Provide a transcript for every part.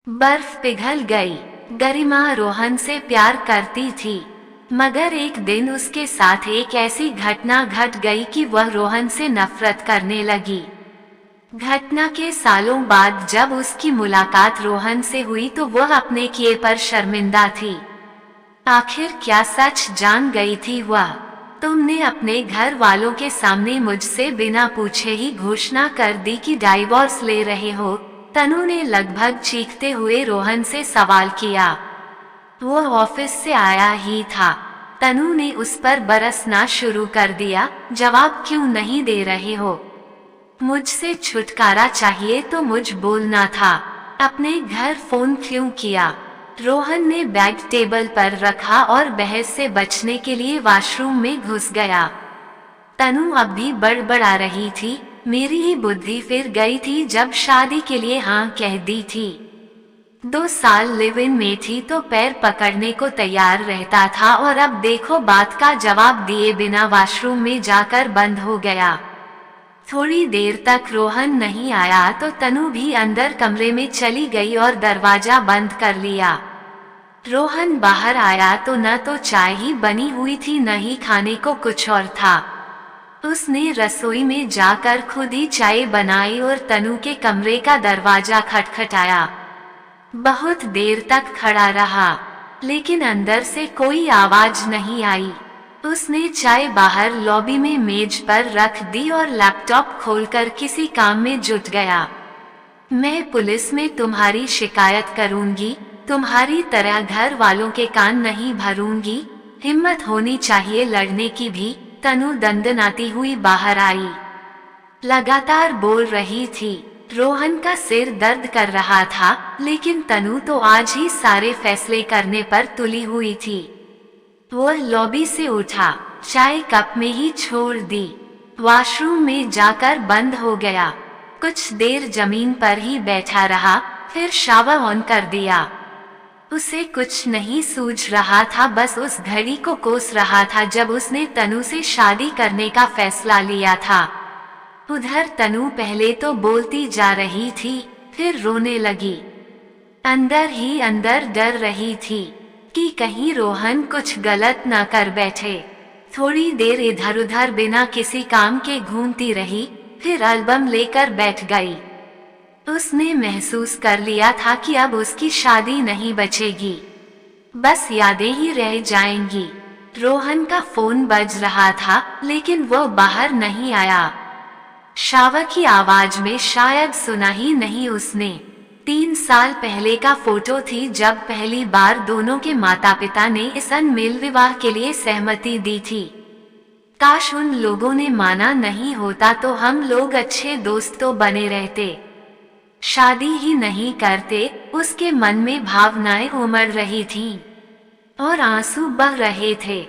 बर्फ पिघल गई। गरिमा रोहन से प्यार करती थी, मगर एक दिन उसके साथ एक ऐसी घटना घट गई कि वह रोहन से नफरत करने लगी। घटना के सालों बाद जब उसकी मुलाकात रोहन से हुई तो वह अपने किए पर शर्मिंदा थी। आखिर क्या सच जान गई थी वह? तुमने अपने घर वालों के सामने मुझसे बिना पूछे ही घोषणा कर दी कि डाइवोर्स ले रहे हो, तनु ने लगभग चीखते हुए रोहन से सवाल किया। वो ऑफिस से आया ही था। तनु ने उस पर बरसना शुरू कर दिया। जवाब क्यों नहीं दे रहे हो? मुझसे छुटकारा चाहिए तो मुझ बोलना था। अपने घर फोन क्यों किया? रोहन ने बैग टेबल पर रखा और बहस से बचने के लिए वॉशरूम में घुस गया। तनु अब भी बड़बड़ा रही थी। मेरी ही बुद्धि फिर गई थी जब शादी के लिए हाँ कह दी थी। 2 साल लिव इन में थी तो पैर पकड़ने को तैयार रहता था और अब देखो बात का जवाब दिए बिना वॉशरूम में जाकर बंद हो गया। थोड़ी देर तक रोहन नहीं आया तो तनु भी अंदर कमरे में चली गई और दरवाजा बंद कर लिया। रोहन बाहर आया तो न तो चाय ही बनी हुई थी न ही खाने को कुछ और था। उसने रसोई में जाकर खुद ही चाय बनाई और तनु के कमरे का दरवाजा खटखटाया। बहुत देर तक खड़ा रहा, लेकिन अंदर से कोई आवाज नहीं आई। उसने चाय बाहर लॉबी में मेज पर रख दी और लैपटॉप खोलकर किसी काम में जुट गया। मैं पुलिस में तुम्हारी शिकायत करूंगी, तुम्हारी तरह घर वालों के कान नहीं भरूंगी। हिम्मत होनी चाहिए लड़ने की भी। तनु दंदनाती हुई बाहर आई। लगातार बोल रही थी। रोहन का सिर दर्द कर रहा था, लेकिन तनु तो आज ही सारे फैसले करने पर तुली हुई थी। वह लॉबी से उठा, चाय कप में ही छोड़ दी, वॉशरूम में जाकर बंद हो गया। कुछ देर जमीन पर ही बैठा रहा, फिर शावर ऑन कर दिया। उसे कुछ नहीं सूझ रहा था, बस उस घड़ी को कोस रहा था जब उसने तनु से शादी करने का फैसला लिया था। उधर तनु पहले तो बोलती जा रही थी, फिर रोने लगी। अंदर ही अंदर डर रही थी कि कहीं रोहन कुछ गलत न कर बैठे। थोड़ी देर इधर उधर बिना किसी काम के घूमती रही, फिर एल्बम लेकर बैठ गई। उसने महसूस कर लिया था कि अब उसकी शादी नहीं बचेगी, बस यादें ही रह जाएंगी। रोहन का फोन बज रहा था, लेकिन वो बाहर नहीं आया। शावर की आवाज में शायद सुना ही नहीं उसने। 3 साल पहले का फोटो थी जब पहली बार दोनों के माता पिता ने इस अनमिल विवाह के लिए सहमति दी थी। काश उन लोगों ने माना नहीं होता तो हम लोग अच्छे दोस्त तो बने रहते। शादी ही नहीं करते। उसके मन में भावनाएं उमड़ रही थीं और आंसू बह रहे थे।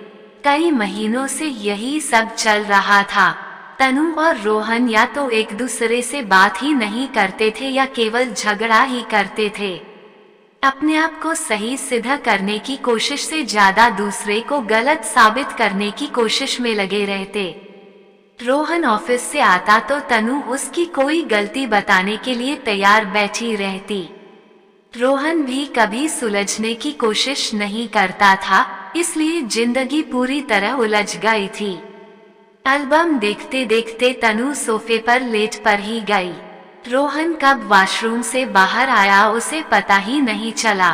कई महीनों से यही सब चल रहा था। तनु और रोहन या तो एक दूसरे से बात ही नहीं करते थे या केवल झगड़ा ही करते थे। अपने आप को सही सीधा करने की कोशिश से ज्यादा दूसरे को गलत साबित करने की कोशिश में लगे रहते। रोहन ऑफिस से आता तो तनु उसकी कोई गलती बताने के लिए तैयार बैठी रहती। रोहन भी कभी सुलझने की कोशिश नहीं करता था, इसलिए जिंदगी पूरी तरह उलझ गई थी। एल्बम देखते देखते तनु सोफे पर लेट पर ही गई। रोहन कब वॉशरूम से बाहर आया उसे पता ही नहीं चला।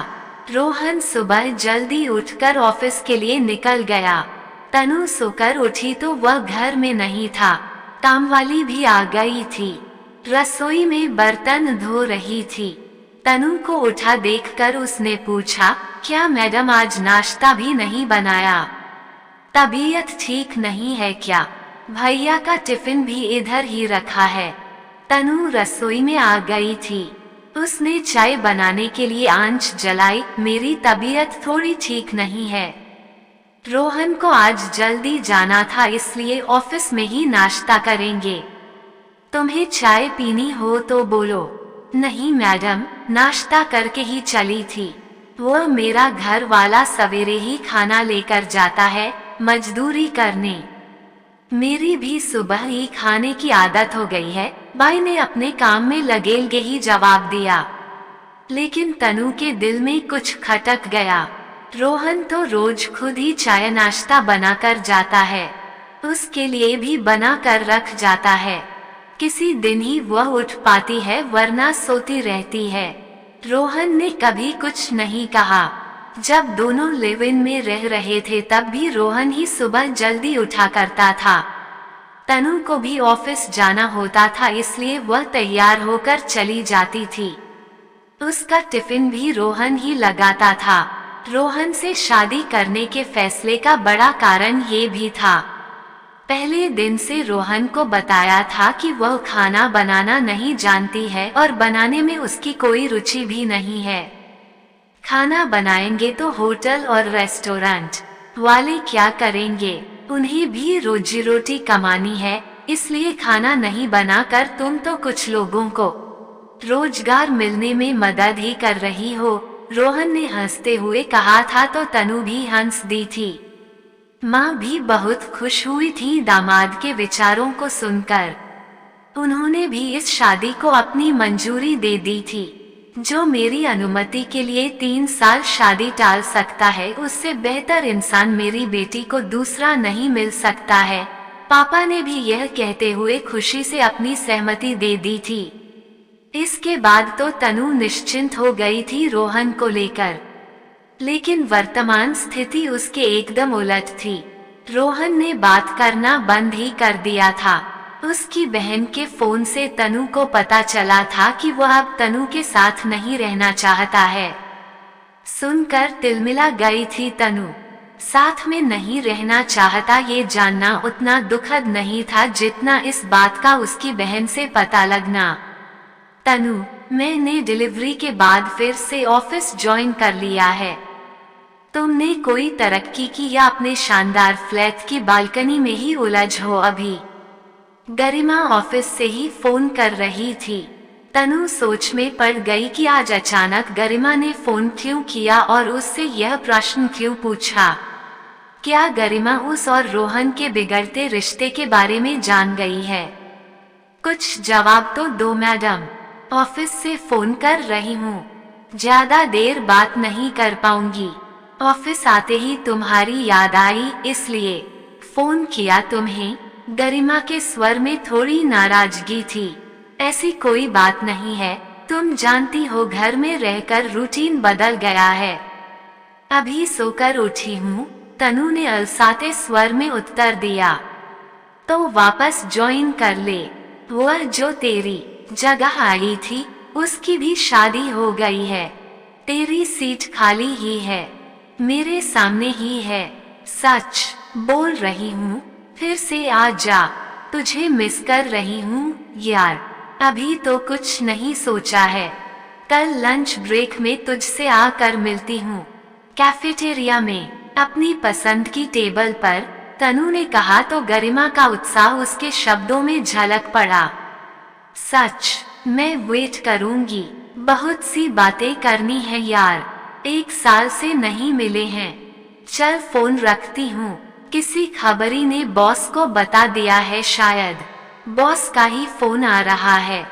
रोहन सुबह जल्दी उठकर ऑफिस के लिए निकल गया। तनु सोकर उठी तो वह घर में नहीं था। कामवाली भी आ गई थी, रसोई में बर्तन धो रही थी। तनु को उठा देखकर उसने पूछा, क्या मैडम आज नाश्ता भी नहीं बनाया? तबीयत ठीक नहीं है क्या? भैया का टिफिन भी इधर ही रखा है। तनु रसोई में आ गई थी। उसने चाय बनाने के लिए आंच जलाई। मेरी तबीयत थोड़ी ठीक नहीं है। रोहन को आज जल्दी जाना था, इसलिए ऑफिस में ही नाश्ता करेंगे। तुम्हें चाय पीनी हो तो बोलो। नहीं मैडम, नाश्ता करके ही चली थी। वो मेरा घर वाला सवेरे ही खाना लेकर जाता है मजदूरी करने। मेरी भी सुबह ही खाने की आदत हो गई है। बाई ने अपने काम में लगेलगे ही जवाब दिया। लेकिन तनु के दिल में कुछ खटक गया। रोहन तो रोज खुद ही चाय नाश्ता बनाकर जाता है, उसके लिए भी बना कर रख जाता है। किसी दिन ही वह उठ पाती है, वरना सोती रहती है। रोहन ने कभी कुछ नहीं कहा। जब दोनों लिव इन में रह रहे थे तब भी रोहन ही सुबह जल्दी उठा करता था। तनु को भी ऑफिस जाना होता था, इसलिए वह तैयार होकर चली जाती थी। उसका टिफिन भी रोहन ही लगाता था। रोहन से शादी करने के फैसले का बड़ा कारण ये भी था। पहले दिन से रोहन को बताया था कि वह खाना बनाना नहीं जानती है और बनाने में उसकी कोई रुचि भी नहीं है। खाना बनाएंगे तो होटल और रेस्टोरेंट वाले क्या करेंगे, उन्हें भी रोजी रोटी कमानी है, इसलिए खाना नहीं बनाकर तुम तो कुछ लोगों को रोजगार मिलने में मदद ही कर रही हो, रोहन ने हंसते हुए कहा था। तो तनु भी हंस दी थी। माँ भी बहुत खुश हुई थी दामाद के विचारों को सुनकर। उन्होंने भी इस शादी को अपनी मंजूरी दे दी थी। जो मेरी अनुमति के लिए 3 साल शादी टाल सकता है, उससे बेहतर इंसान मेरी बेटी को दूसरा नहीं मिल सकता है। पापा ने भी यह कहते हुए खुशी से अपनी सहमति दे दी थी। इसके बाद तो तनु निश्चिंत हो गई थी रोहन को लेकर, लेकिन वर्तमान स्थिति उसके एकदम उलट थी। रोहन ने बात करना बंद ही कर दिया था। उसकी बहन के फोन से तनु को पता चला था कि वह अब तनु के साथ नहीं रहना चाहता है। सुनकर तिलमिला गई थी तनु। साथ में नहीं रहना चाहता, ये जानना उतना दुखद नहीं था जितना इस बात का उसकी बहन से पता लगना। तनु, मैंने डिलीवरी के बाद फिर से ऑफिस ज्वाइन कर लिया है। तुमने कोई तरक्की की या अपने शानदार फ्लैट की बालकनी में ही उलझ हो अभी? गरिमा ऑफिस से ही फोन कर रही थी। तनु सोच में पड़ गई कि आज अचानक गरिमा ने फोन क्यों किया और उससे यह प्रश्न क्यों पूछा। क्या गरिमा उस और रोहन के बिगड़ते रिश्ते के बारे में जान गई है? कुछ जवाब तो दो मैडम। ऑफिस से फोन कर रही हूँ, ज्यादा देर बात नहीं कर पाऊंगी। ऑफिस आते ही तुम्हारी याद आई, इसलिए फोन किया तुम्हें। गरिमा के स्वर में थोड़ी नाराजगी थी। ऐसी कोई बात नहीं है, तुम जानती हो घर में रहकर रूटीन बदल गया है। अभी सोकर उठी हूँ, तनु ने अलसाते स्वर में उत्तर दिया। तो वापस ज्वाइन कर ले। वह जो तेरी जगह आई थी उसकी भी शादी हो गई है। तेरी सीट खाली ही है, मेरे सामने ही है। सच बोल रही हूँ, फिर से आ जा। तुझे मिस कर रही हूँ यार। अभी तो कुछ नहीं सोचा है, कल लंच ब्रेक में तुझसे आकर मिलती हूँ कैफेटेरिया में, अपनी पसंद की टेबल पर, तनु ने कहा तो गरिमा का उत्साह उसके शब्दों में झलक पड़ा। सच, मैं वेट करूंगी। बहुत सी बातें करनी है यार, 1 साल से नहीं मिले हैं। चल फोन रखती हूँ। किसी खबरी ने बॉस को बता दिया है, शायद बॉस का ही फोन आ रहा है।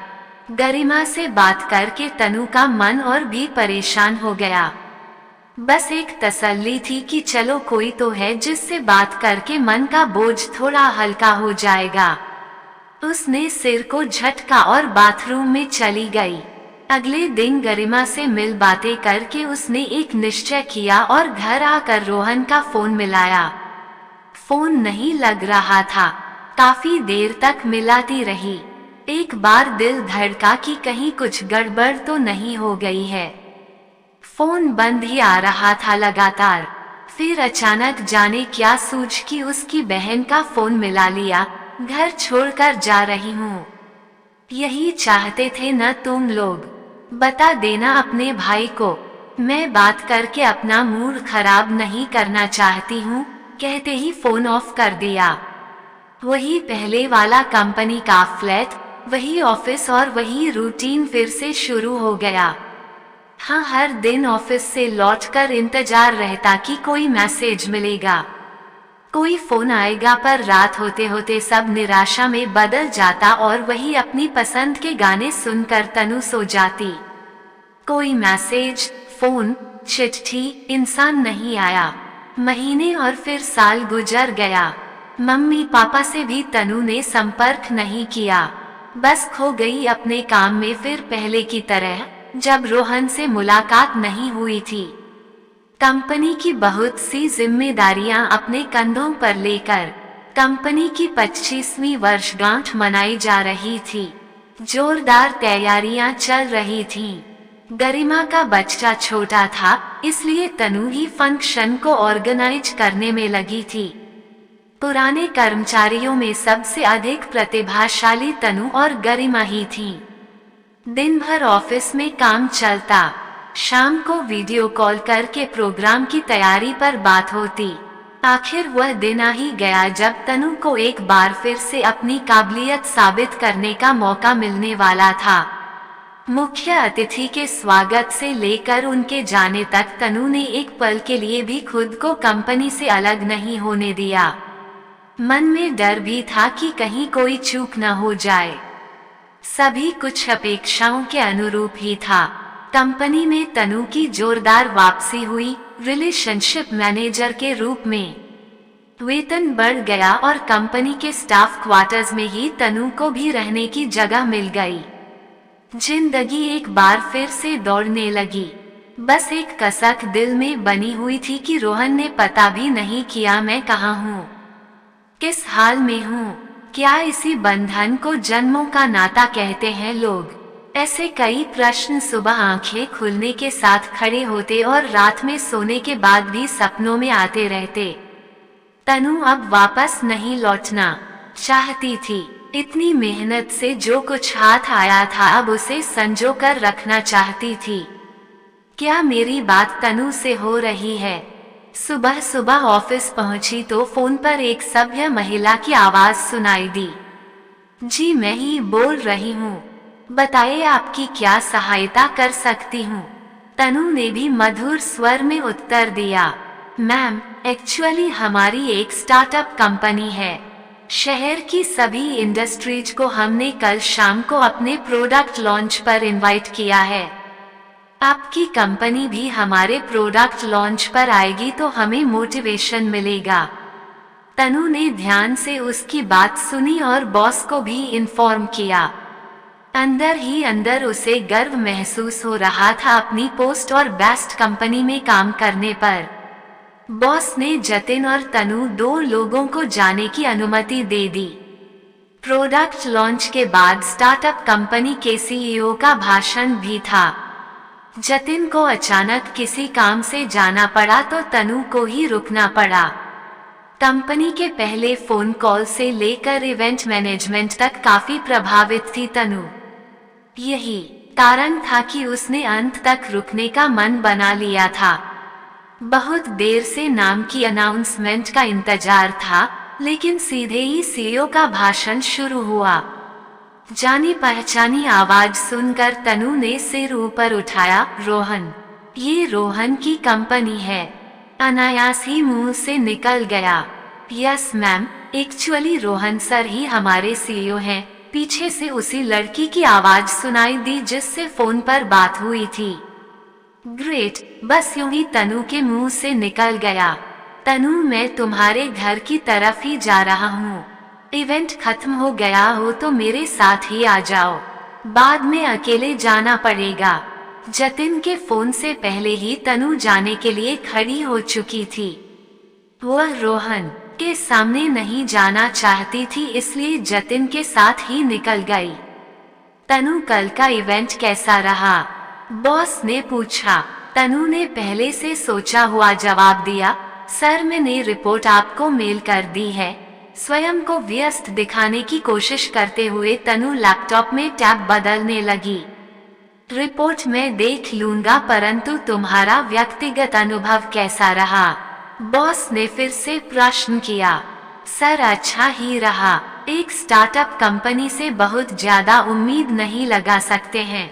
गरिमा से बात करके तनु का मन और भी परेशान हो गया। बस एक तसल्ली थी कि चलो कोई तो है जिससे बात करके मन का बोझ थोड़ा हल्का हो जाएगा। उसने सिर को झटका और बाथरूम में चली गई। अगले दिन गरिमा से मिल बातें करके उसने एक निश्चय किया और घर आकर रोहन का फोन मिलाया। फोन नहीं लग रहा था। काफी देर तक मिलाती रही। एक बार दिल धड़का कि कहीं कुछ गड़बड़ तो नहीं हो गई है। फोन बंद ही आ रहा था लगातार। फिर अचानक जाने क्या सूझ कि उसकी बहन का फोन मिला लिया। घर छोड़कर जा रही हूँ। यही चाहते थे न तुम लोग? बता देना अपने भाई को। मैं बात करके अपना मूड खराब नहीं करना चाहती हूँ, कहते ही फोन ऑफ कर दिया। वही पहले वाला कंपनी का फ्लैट, वही ऑफिस और वही रूटीन फिर से शुरू हो गया। हाँ, हर दिन ऑफिस से लौटकर इंतजार रहता कि कोई मैसेज मिलेगा, कोई फोन आएगा, पर रात होते होते सब निराशा में बदल जाता और वही अपनी पसंद के गाने सुनकर तनु सो जाती। कोई मैसेज, फोन, चिट्ठी, इंसान नहीं आया। महीने और फिर साल गुजर गया। मम्मी पापा से भी तनु ने संपर्क नहीं किया, बस खो गई अपने काम में। फिर पहले की तरह जब रोहन से मुलाकात नहीं हुई थी, कंपनी की बहुत सी जिम्मेदारियां अपने कंधों पर लेकर कंपनी की 25वीं वर्षगांठ मनाई जा रही थी। जोरदार तैयारियां चल रही थीं। गरिमा का बच्चा छोटा था, इसलिए तनु ही फंक्शन को ऑर्गेनाइज करने में लगी थी। पुराने कर्मचारियों में सबसे अधिक प्रतिभाशाली तनु और गरिमा ही थीं। दिन भर ऑफिस में काम चलता, शाम को वीडियो कॉल करके प्रोग्राम की तैयारी पर बात होती। आखिर वह दिन आ ही गया जब तनु को एक बार फिर से अपनी काबिलियत साबित करने का मौका मिलने वाला था। मुख्य अतिथि के स्वागत से लेकर उनके जाने तक तनु ने एक पल के लिए भी खुद को कंपनी से अलग नहीं होने दिया। मन में डर भी था कि कहीं कोई चूक न हो जाए। सभी कुछ अपेक्षाओं के अनुरूप ही था। कंपनी में तनु की जोरदार वापसी हुई। रिलेशनशिप मैनेजर के रूप में वेतन बढ़ गया और कंपनी के स्टाफ क्वार्टर्स में ही तनु को भी रहने की जगह मिल गई। जिंदगी एक बार फिर से दौड़ने लगी। बस एक कसक दिल में बनी हुई थी कि रोहन ने पता भी नहीं किया मैं कहाँ हूँ, किस हाल में हूँ। क्या इसी बंधन को जन्मों का नाता कहते हैं लोग? ऐसे कई प्रश्न सुबह आंखें खुलने के साथ खड़े होते और रात में सोने के बाद भी सपनों में आते रहते। तनु अब वापस नहीं लौटना चाहती थी। इतनी मेहनत से जो कुछ हाथ आया था अब उसे संजो कर रखना चाहती थी। क्या मेरी बात तनु से हो रही है? सुबह सुबह ऑफिस पहुंची तो फोन पर एक सभ्य महिला की आवाज सुनाई दी। जी मैं ही बोल रही हूँ, बताइए आपकी क्या सहायता कर सकती हूँ? तनु ने भी मधुर स्वर में उत्तर दिया। मैम, एक्चुअली हमारी एक स्टार्टअप कंपनी है। शहर की सभी इंडस्ट्रीज को हमने कल शाम को अपने प्रोडक्ट लॉन्च पर इनवाइट किया है। आपकी कंपनी भी हमारे प्रोडक्ट लॉन्च पर आएगी तो हमें मोटिवेशन मिलेगा। तनु ने ध्यान से उसकी बात सुनी और बॉस को भी इन्फॉर्म किया। अंदर ही अंदर उसे गर्व महसूस हो रहा था अपनी पोस्ट और बेस्ट कंपनी में काम करने पर। बॉस ने जतिन और तनु दो लोगों को जाने की अनुमति दे दी। प्रोडक्ट लॉन्च के बाद स्टार्टअप कंपनी के सीईओ का भाषण भी था। जतिन को अचानक किसी काम से जाना पड़ा तो तनु को ही रुकना पड़ा। कंपनी के पहले फोन कॉल से लेकर इवेंट मैनेजमेंट तक काफी प्रभावित थी तनु। यही कारण था कि उसने अंत तक रुकने का मन बना लिया था। बहुत देर से नाम की अनाउंसमेंट का इंतजार था, लेकिन सीधे ही सीईओ का भाषण शुरू हुआ। जानी पहचानी आवाज सुनकर तनु ने सिर ऊपर उठाया। रोहन, ये रोहन की कंपनी है। अनायास ही मुंह से निकल गया। Yes ma'am, actually Rohan sir ही हमारे सीईओ हैं। पीछे से उसी लड़की की आवाज सुनाई दी जिससे फोन पर बात हुई थी। ग्रेट, बस यूं ही तनु के मुंह से निकल गया। तनु, मैं तुम्हारे घर की तरफ ही जा रहा हूँ। इवेंट खत्म हो गया हो तो मेरे साथ ही आ जाओ, बाद में अकेले जाना पड़ेगा। जतिन के फोन से पहले ही तनु जाने के लिए खड़ी हो चुकी थी। वह रोहन के सामने नहीं जाना चाहती थी, इसलिए जतिन के साथ ही निकल गई। तनु, कल का इवेंट कैसा रहा? बॉस ने पूछा। तनु ने पहले से सोचा हुआ जवाब दिया। सर, मैंने रिपोर्ट आपको मेल कर दी है। स्वयं को व्यस्त दिखाने की कोशिश करते हुए तनु लैपटॉप में टैब बदलने लगी। रिपोर्ट मैं देख लूंगा, परंतु तुम्हारा व्यक्तिगत अनुभव कैसा रहा? बॉस ने फिर से प्रश्न किया। सर, अच्छा ही रहा। एक स्टार्टअप कंपनी से बहुत ज्यादा उम्मीद नहीं लगा सकते हैं।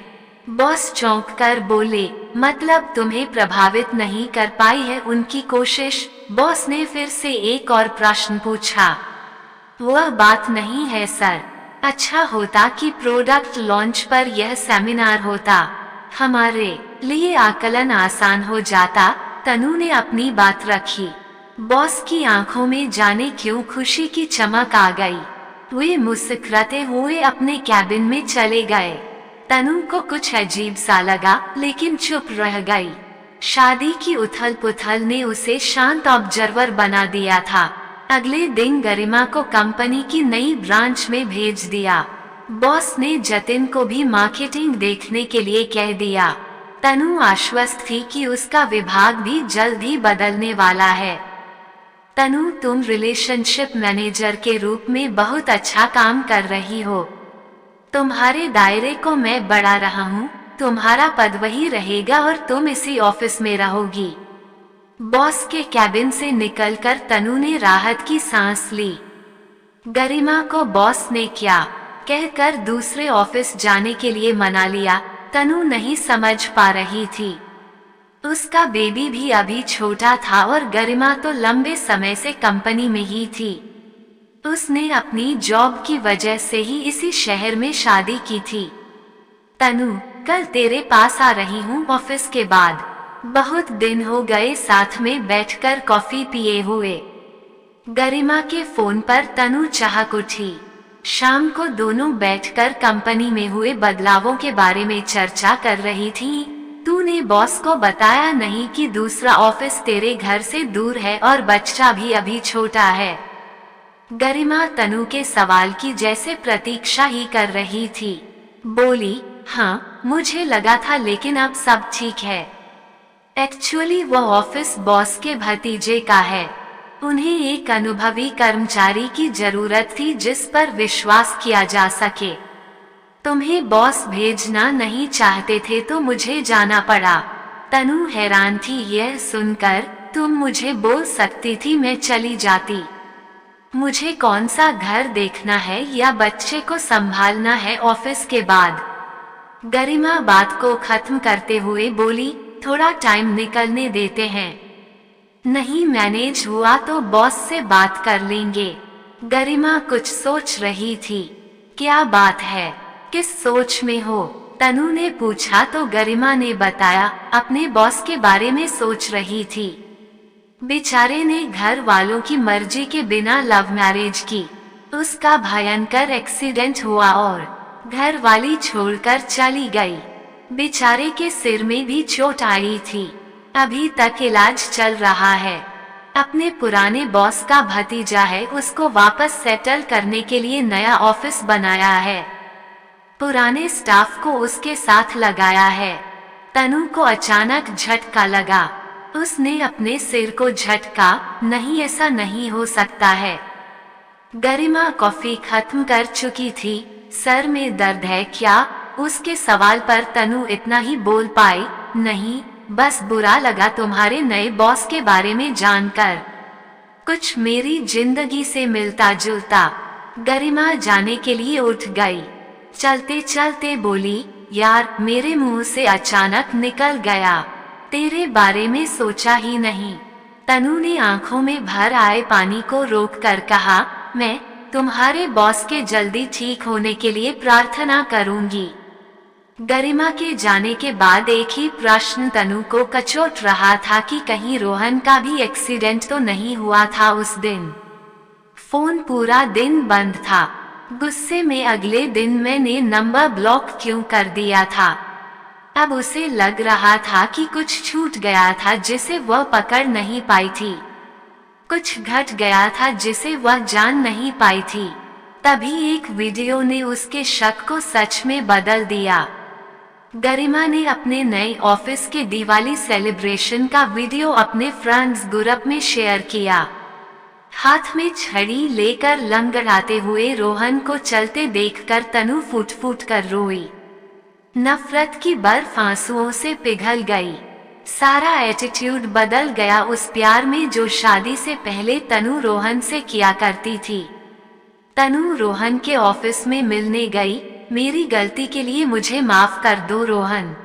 बॉस चौंक कर बोले, मतलब तुम्हें प्रभावित नहीं कर पाई है उनकी कोशिश? बॉस ने फिर से एक और प्रश्न पूछा। वह बात नहीं है सर। अच्छा होता कि प्रोडक्ट लॉन्च पर यह सेमिनार होता। हमारे लिए आकलन आसान हो जाता। तनु ने अपनी बात रखी। बॉस की आंखों में जाने क्यों खुशी की चमक आ गई। वे मुस्कुराते हुए अपने कैबिन में चले गए। तनु को कुछ अजीब सा लगा, लेकिन चुप रह गई। शादी की उथल पुथल ने उसे शांत ऑब्जर्वर बना दिया था। अगले दिन गरिमा को कंपनी की नई ब्रांच में भेज दिया। बॉस ने जतिन को भी मार्केटिंग देखने के लिए कह दिया। तनु आश्वस्त थी कि उसका विभाग भी जल्द ही बदलने वाला है। तनु, तुम रिलेशनशिप मैनेजर के रूप में बहुत अच्छा काम कर रही हो। तुम्हारे दायरे को मैं बढ़ा रहा हूँ। तुम्हारा पद वही रहेगा और तुम इसी ऑफिस में रहोगी। बॉस के कैबिन से निकलकर तनु ने राहत की सांस ली। गरिमा को बॉस ने क्या कहकर दूसरे ऑफिस जाने के लिए मना लिया, तनु नहीं समझ पा रही थी। उसका बेबी भी अभी छोटा था और गरिमा तो लंबे समय से कंपनी में ही थी। उसने अपनी जॉब की वजह से ही इसी शहर में शादी की थी। तनु, कल तेरे पास आ रही हूँ ऑफिस के बाद। बहुत दिन हो गए साथ में बैठकर कॉफी पिए हुए। गरिमा के फोन पर तनु चाहक उठी। शाम को दोनों बैठकर कंपनी में हुए बदलावों के बारे में चर्चा कर रही थी। तूने बॉस को बताया नहीं कि दूसरा ऑफिस तेरे घर से दूर है और बच्चा भी अभी छोटा है? गरिमा तनु के सवाल की जैसे प्रतीक्षा ही कर रही थी। बोली, हाँ मुझे लगा था, लेकिन अब सब ठीक है। एक्चुअली वो ऑफिस बॉस के भतीजे का है। उन्हें एक अनुभवी कर्मचारी की जरूरत थी जिस पर विश्वास किया जा सके। तुम्हें बॉस भेजना नहीं चाहते थे तो मुझे जाना पड़ा। तनु हैरान थी यह सुनकर। तुम मुझे बोल सकती थी, मैं चली जाती। मुझे कौन सा घर देखना है या बच्चे को संभालना है ऑफिस के बाद? गरिमा बात को खत्म करते हुए बोली, थोड़ा टाइम निकलने देते हैं। नहीं मैनेज हुआ तो बॉस से बात कर लेंगे। गरिमा कुछ सोच रही थी। क्या बात है, किस सोच में हो? तनु ने पूछा तो गरिमा ने बताया, अपने बॉस के बारे में सोच रही थी। बेचारे ने घर वालों की मर्जी के बिना लव मैरिज की। उसका भयंकर एक्सीडेंट हुआ और घर वाली छोड़कर चली गई। बेचारे के सिर में भी चोट आई थी। अभी तक इलाज चल रहा है। अपने पुराने बॉस का भतीजा है, उसको वापस सेटल करने के लिए नया ऑफिस बनाया है। पुराने स्टाफ को उसके साथ लगाया है। तनु को अचानक झटका लगा। उसने अपने सिर को झटका, नहीं ऐसा नहीं हो सकता है। गरिमा कॉफी खत्म कर चुकी थी। सर में दर्द है क्या? उसके सवाल पर तनु इतना ही बोल पाई, नहीं, बस बुरा लगा तुम्हारे नए बॉस के बारे में जानकर। कुछ मेरी जिंदगी से मिलता जुलता। गरिमा जाने के लिए उठ गई। चलते चलते बोली, यार मेरे मुंह से अचानक निकल गया, तेरे बारे में सोचा ही नहीं। तनु ने आंखों में भर आए पानी को रोककर कहा, मैं तुम्हारे बॉस के जल्दी ठीक होने के लिए प्रार्थना करूंगी। गरिमा के जाने के बाद एक ही प्रश्न तनु को कचोट रहा था कि कहीं रोहन का भी एक्सीडेंट तो नहीं हुआ था उस दिन। फोन पूरा दिन बंद था। गुस्से में अगले दिन मैंने नंबर ब्लॉक क्यों कर दिया था। अब उसे लग रहा था कि कुछ छूट गया था जिसे वह पकड़ नहीं पाई थी। कुछ घट गया था जिसे वह जान नहीं पाई थी। तभी एक वीडियो ने उसके शक को सच में बदल दिया। गरिमा ने अपने नए ऑफिस के दिवाली सेलिब्रेशन का वीडियो अपने फ्रेंड्स ग्रुप में शेयर किया। हाथ में छड़ी लेकर लंगड़ाते हुए रोहन को चलते देखकर तनु फूट फूट कर रोई। नफरत की बर्फ आंसुओं से पिघल गई। सारा एटीट्यूड बदल गया उस प्यार में जो शादी से पहले तनु रोहन से किया करती थी। तनु रोहन के ऑफिस में मिलने गई। मेरी गलती के लिए मुझे माफ कर दो रोहन।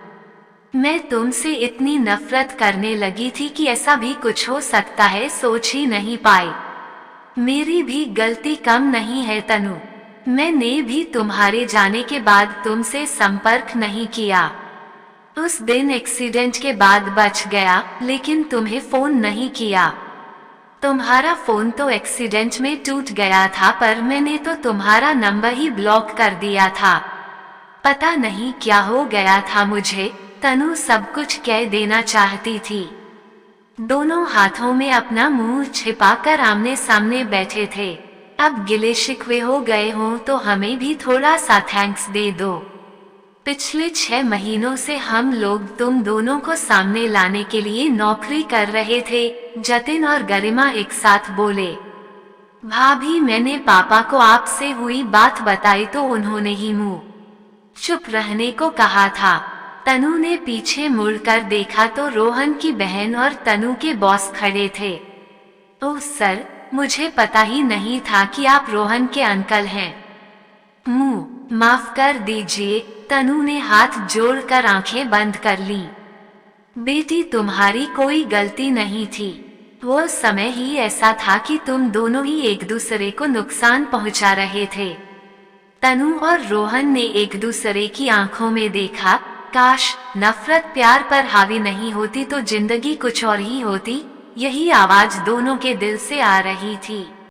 मैं तुमसे इतनी नफरत करने लगी थी कि ऐसा भी कुछ हो सकता है सोच ही नहीं पाई। मेरी भी गलती कम नहीं है तनु। मैंने भी तुम्हारे जाने के बाद तुमसे संपर्क नहीं किया। उस दिन एक्सीडेंट के बाद बच गया, लेकिन तुम्हें फोन नहीं किया। तुम्हारा फोन तो एक्सीडेंट में टूट गया था, पर मैंने तो तुम्हारा नंबर ही ब्लॉक कर दिया था। पता नहीं क्या हो गया था मुझे। तनु सब कुछ कह देना चाहती थी। दोनों हाथों में अपना मुंह छिपाकर आमने सामने बैठे थे। अब गिले शिकवे हो गए हों तो हमें भी थोड़ा सा थैंक्स दे दो। पिछले 6 महीनों से हम लोग तुम दोनों को सामने लाने के लिए नौकरी कर रहे थे। जतिन और गरिमा एक साथ बोले। भाभी, मैंने पापा को आपसे हुई बात बताई तो उन्होंने ही मुंह चुप रहने को कहा था। तनु ने पीछे मुड़कर देखा तो रोहन की बहन और तनु के बॉस खड़े थे। ओह सर, मुझे पता ही नहीं था कि आप रोहन के अंकल हैं। माफ कर दीजिए। तनु ने हाथ जोड़कर आंखें बंद कर ली। बेटी, तुम्हारी कोई गलती नहीं थी। वो समय ही ऐसा था कि तुम दोनों ही एक दूसरे को नुकसान पहुंचा रहे थे। तनु और रोहन ने एक दूसरे की आंखों में देखा। काश नफरत प्यार पर हावी नहीं होती तो जिंदगी कुछ और ही होती। यही आवाज दोनों के दिल से आ रही थी।